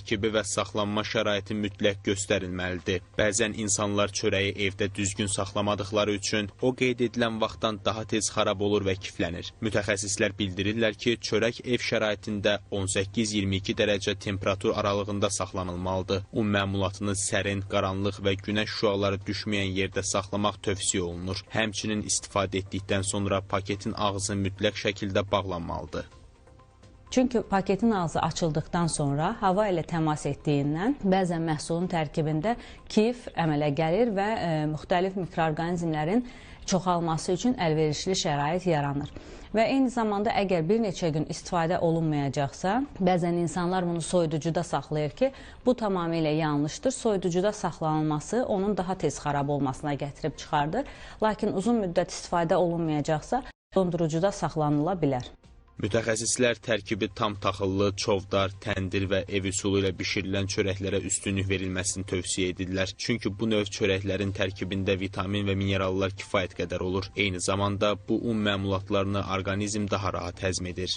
tərkibi və saxlanma şəraiti mütləq göstərilməlidir. Bəzən insanlar çörəyi evdə düzgün saxlamadıqları üçün o qeyd edilən vaxtdan daha tez xarab olur və kiflənir. Mütəxəssislər bildirirlər ki, çörək ev şəraitində 18-22 dərəcə temperatur aralığında saxlanılmalıdır. Un məmulatını sərin, qaranlıq və günəş şüaları düşməyən yerdə saxlamaq tövsiyə olunur. Həmçinin istifadə etdikdən sonra paketin ağzı mütləq şəkildə bağlanmalıdır. Çünki paketin ağzı açıldıqdan sonra hava ilə təmas etdiyindən bəzən məhsulun tərkibində kif əmələ gəlir və müxtəlif mikroorqanizmlərin çoxalması üçün əlverişli şərait yaranır. Və eyni zamanda əgər bir neçə gün istifadə olunmayacaqsa, bəzən insanlar bunu soyuducuda saxlayır ki, bu tamamilə yanlışdır. Soyuducuda saxlanılması onun daha tez xarab olmasına gətirib çıxardır. Lakin uzun müddət istifadə olunmayacaqsa, dondurucuda saxlanıla bilər. Mütəxəssislər tərkibi tam taxıllı, çovdar, təndir və ev üsulu ilə bişirilən çörəklərə üstünlük verilməsini tövsiyə edirlər. Çünki bu növ çörəklərin tərkibində vitamin və minerallar kifayət qədər olur. Eyni zamanda bu un məmulatlarını orqanizm daha rahat həzm edir.